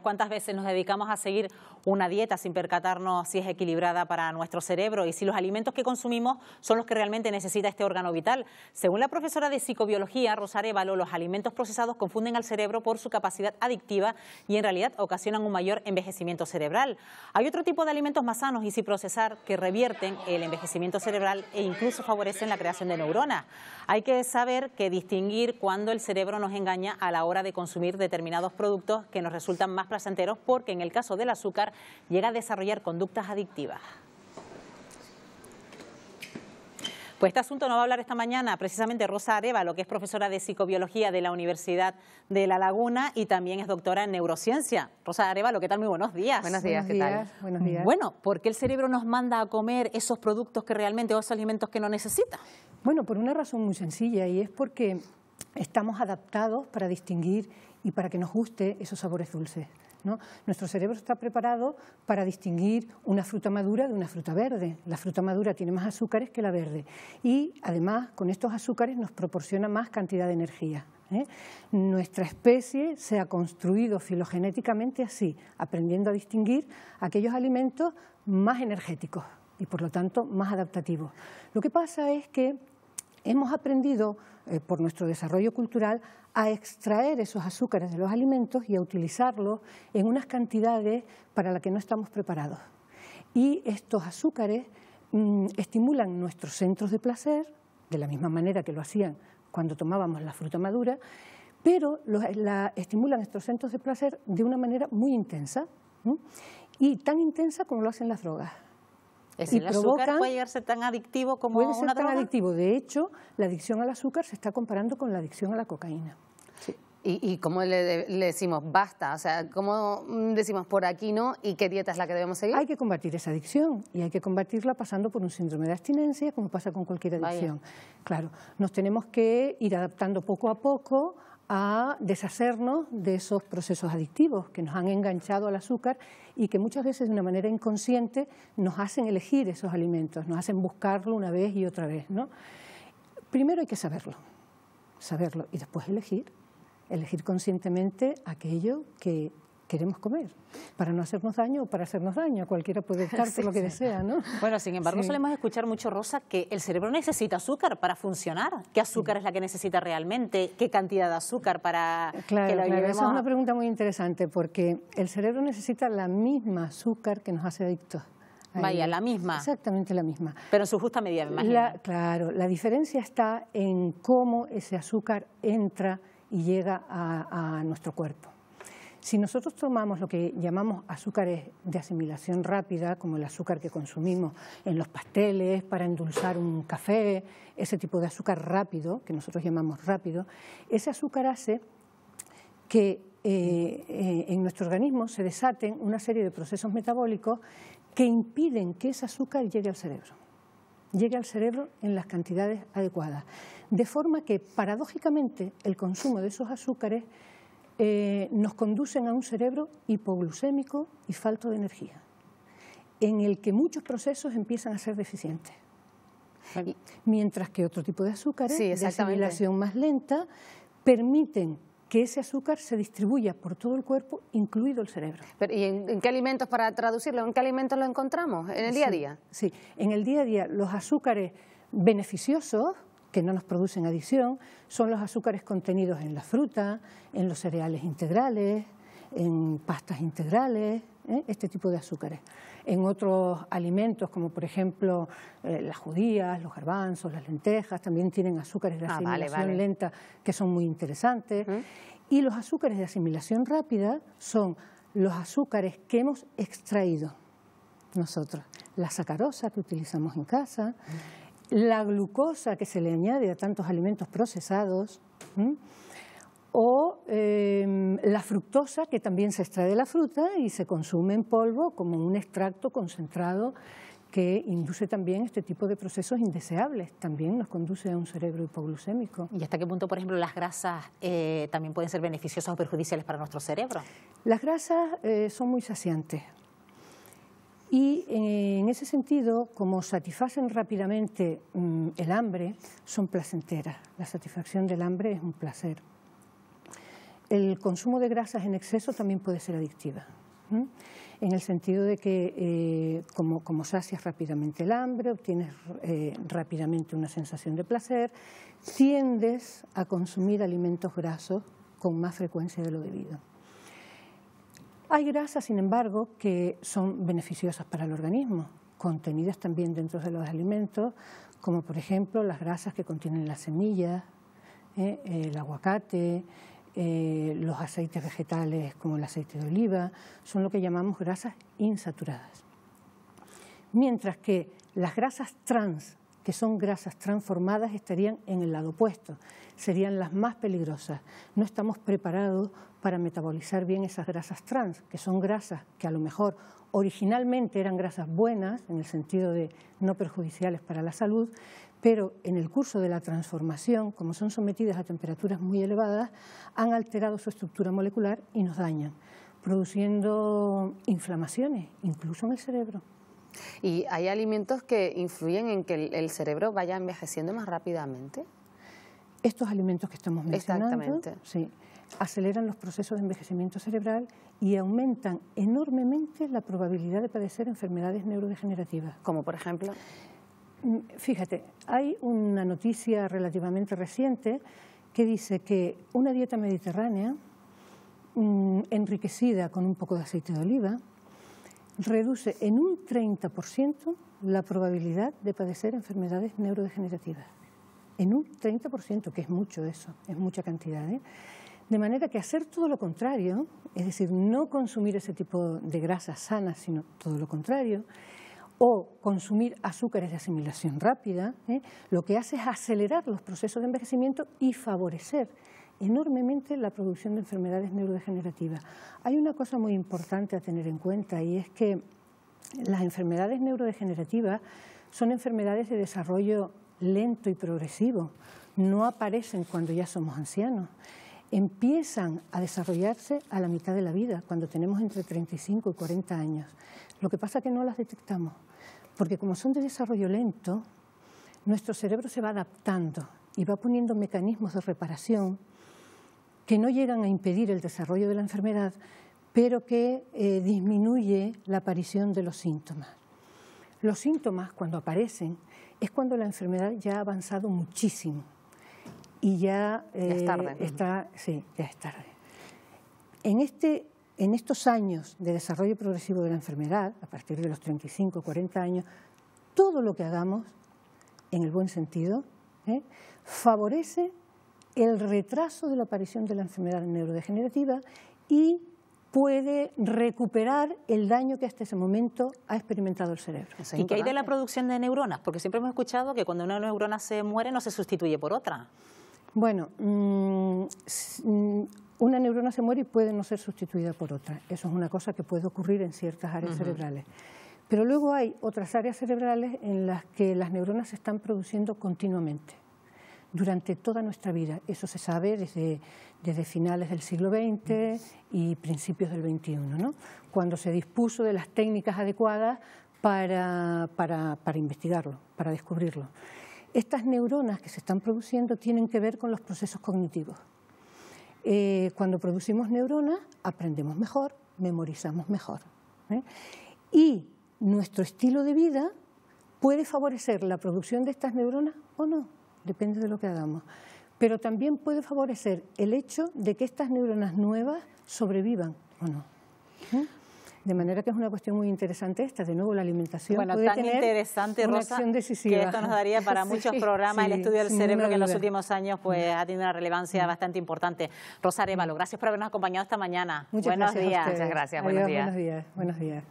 ¿Cuántas veces nos dedicamos a seguir una dieta sin percatarnos si es equilibrada para nuestro cerebro y si los alimentos que consumimos son los que realmente necesita este órgano vital? Según la profesora de psicobiología, Rosa Arévalo, los alimentos procesados confunden al cerebro por su capacidad adictiva y en realidad ocasionan un mayor envejecimiento cerebral. Hay otro tipo de alimentos más sanos y sin procesar que revierten el envejecimiento cerebral e incluso favorecen la creación de neuronas. Hay que saber que distinguir cuando el cerebro nos engaña a la hora de consumir determinados productos que nos resultan más placenteros, porque en el caso del azúcar llega a desarrollar conductas adictivas. Pues este asunto nos va a hablar esta mañana precisamente Rosa Arévalo, que es profesora de psicobiología de la Universidad de La Laguna y también es doctora en neurociencia. Rosa Arévalo, ¿qué tal? Muy buenos días. Buenos días, ¿qué tal? Buenos días. Bueno, ¿por qué el cerebro nos manda a comer esos productos que realmente o esos alimentos que no necesita? Bueno, por una razón muy sencilla, y es porque estamos adaptados para distinguir y para que nos guste esos sabores dulces, ¿no? Nuestro cerebro está preparado para distinguir una fruta madura de una fruta verde. La fruta madura tiene más azúcares que la verde y además con estos azúcares nos proporciona más cantidad de energía, ¿eh? Nuestra especie se ha construido filogenéticamente así, aprendiendo a distinguir aquellos alimentos más energéticos y por lo tanto más adaptativos. Lo que pasa es que hemos aprendido por nuestro desarrollo cultural a extraer esos azúcares de los alimentos y a utilizarlos en unas cantidades para las que no estamos preparados. Y estos azúcares estimulan nuestros centros de placer, de la misma manera que lo hacían cuando tomábamos la fruta madura, pero estimulan estos centros de placer de una manera muy intensa, ¿sí? Y tan intensa como lo hacen las drogas. ¿Es decir, el azúcar puede llegar a ser tan adictivo como una droga? Puede ser tan adictivo. De hecho, la adicción al azúcar se está comparando con la adicción a la cocaína. Sí. ¿Y cómo le decimos basta? O sea, ¿cómo decimos por aquí no? ¿Y qué dieta es la que debemos seguir? Hay que combatir esa adicción y hay que combatirla pasando por un síndrome de abstinencia, como pasa con cualquier adicción. Vaya. Claro, nos tenemos que ir adaptando poco a poco a deshacernos de esos procesos adictivos que nos han enganchado al azúcar y que muchas veces de una manera inconsciente nos hacen elegir esos alimentos, nos hacen buscarlo una vez y otra vez, ¿no? Primero hay que saberlo y después elegir conscientemente aquello que queremos comer, para no hacernos daño o para hacernos daño. Cualquiera puede optar por lo que desea, ¿no? Bueno, sin embargo, solemos escuchar mucho, Rosa, que el cerebro necesita azúcar para funcionar. ¿Qué azúcar es la que necesita realmente? ¿Qué cantidad de azúcar para que lo llevemos? Esa es una pregunta muy interesante, porque el cerebro necesita la misma azúcar que nos hace adictos. Vaya, la misma. Exactamente la misma. Pero en su justa medida, me imagino. Claro, la diferencia está en cómo ese azúcar entra y llega a nuestro cuerpo. Si nosotros tomamos lo que llamamos azúcares de asimilación rápida, como el azúcar que consumimos en los pasteles para endulzar un café, ese tipo de azúcar rápido, que nosotros llamamos rápido, ese azúcar hace que en nuestro organismo se desaten una serie de procesos metabólicos que impiden que ese azúcar llegue al cerebro en las cantidades adecuadas. De forma que, paradójicamente, el consumo de esos azúcares nos conducen a un cerebro hipoglucémico y falto de energía, en el que muchos procesos empiezan a ser deficientes. Mientras que otro tipo de azúcares, de asimilación más lenta, permiten que ese azúcar se distribuya por todo el cuerpo, incluido el cerebro. Pero, ¿y en qué alimentos, para traducirlo, en qué alimentos lo encontramos en el día a día? Sí, en el día a día los azúcares beneficiosos, que no nos producen adicción, son los azúcares contenidos en la fruta, en los cereales integrales, en pastas integrales, este tipo de azúcares. En otros alimentos, como por ejemplo las judías, los garbanzos, las lentejas, también tienen azúcares de asimilación lenta que son muy interesantes. Y los azúcares de asimilación rápida son los azúcares que hemos extraído nosotros. La sacarosa que utilizamos en casa, la glucosa que se le añade a tantos alimentos procesados, o la fructosa que también se extrae de la fruta y se consume en polvo como un extracto concentrado que induce también este tipo de procesos indeseables, también nos conduce a un cerebro hipoglucémico. ¿Y hasta qué punto, por ejemplo, las grasas también pueden ser beneficiosas o perjudiciales para nuestro cerebro? Las grasas son muy saciantes. Y en ese sentido, como satisfacen rápidamente el hambre, son placenteras. La satisfacción del hambre es un placer. el consumo de grasas en exceso también puede ser adictiva, en el sentido de que como sacias rápidamente el hambre, obtienes rápidamente una sensación de placer, tiendes a consumir alimentos grasos con más frecuencia de lo debido. Hay grasas, sin embargo, que son beneficiosas para el organismo, contenidas también dentro de los alimentos, como por ejemplo las grasas que contienen las semillas, el aguacate, los aceites vegetales como el aceite de oliva, son lo que llamamos grasas insaturadas. Mientras que las grasas trans, que son grasas transformadas, estarían en el lado opuesto, serían las más peligrosas. No estamos preparados para metabolizar bien esas grasas trans, que son grasas que a lo mejor originalmente eran grasas buenas, en el sentido de no perjudiciales para la salud, pero en el curso de la transformación, como son sometidas a temperaturas muy elevadas, han alterado su estructura molecular y nos dañan, produciendo inflamaciones, incluso en el cerebro. ¿Y hay alimentos que influyen en que el cerebro vaya envejeciendo más rápidamente? Estos alimentos que estamos mencionando, sí, aceleran los procesos de envejecimiento cerebral y aumentan enormemente la probabilidad de padecer enfermedades neurodegenerativas. ¿Como por ejemplo? Fíjate, hay una noticia relativamente reciente que dice que una dieta mediterránea enriquecida con un poco de aceite de oliva reduce en un 30% la probabilidad de padecer enfermedades neurodegenerativas. En un 30%, que es mucho eso, es mucha cantidad, ¿eh? De manera que hacer todo lo contrario, es decir, no consumir ese tipo de grasas sanas, sino todo lo contrario, o consumir azúcares de asimilación rápida, lo que hace es acelerar los procesos de envejecimiento y favorecer enormemente la producción de enfermedades neurodegenerativas. Hay una cosa muy importante a tener en cuenta y es que las enfermedades neurodegenerativas son enfermedades de desarrollo lento y progresivo, no aparecen cuando ya somos ancianos. Empiezan a desarrollarse a la mitad de la vida, cuando tenemos entre 35 y 40 años. Lo que pasa es que no las detectamos, porque como son de desarrollo lento, nuestro cerebro se va adaptando y va poniendo mecanismos de reparación que no llegan a impedir el desarrollo de la enfermedad, pero que disminuye la aparición de los síntomas. Los síntomas, cuando aparecen, es cuando la enfermedad ya ha avanzado muchísimo. Y ya es tarde. Sí, ya es tarde. En estos años de desarrollo progresivo de la enfermedad, a partir de los 35 o 40 años, todo lo que hagamos, en el buen sentido, favorece el retraso de la aparición de la enfermedad neurodegenerativa y puede recuperar el daño que hasta ese momento ha experimentado el cerebro. ¿Y qué hay de la producción de neuronas? Porque siempre hemos escuchado que cuando una neurona se muere no se sustituye por otra. Bueno, una neurona se muere y puede no ser sustituida por otra. Eso es una cosa que puede ocurrir en ciertas áreas cerebrales. Pero luego hay otras áreas cerebrales en las que las neuronas se están produciendo continuamente, durante toda nuestra vida. Eso se sabe desde finales del siglo XX y principios del XXI, ¿no? Cuando se dispuso de las técnicas adecuadas para investigarlo, para descubrirlo. Estas neuronas que se están produciendo tienen que ver con los procesos cognitivos. Cuando producimos neuronas, aprendemos mejor, memorizamos mejor. Y nuestro estilo de vida puede favorecer la producción de estas neuronas o no, depende de lo que hagamos. Pero también puede favorecer el hecho de que estas neuronas nuevas sobrevivan o no. De manera que es una cuestión muy interesante esta. De nuevo, la alimentación puede tan tener interesante, una Rosa, acción decisiva. que esto nos daría para muchos programas. El estudio del cerebro, que en los últimos años pues, ha tenido una relevancia bastante importante. Rosa Arévalo, gracias por habernos acompañado esta mañana. Muchas buenos gracias días. Muchas gracias. Adiós, Buenos días. Buenos días. Buenos días.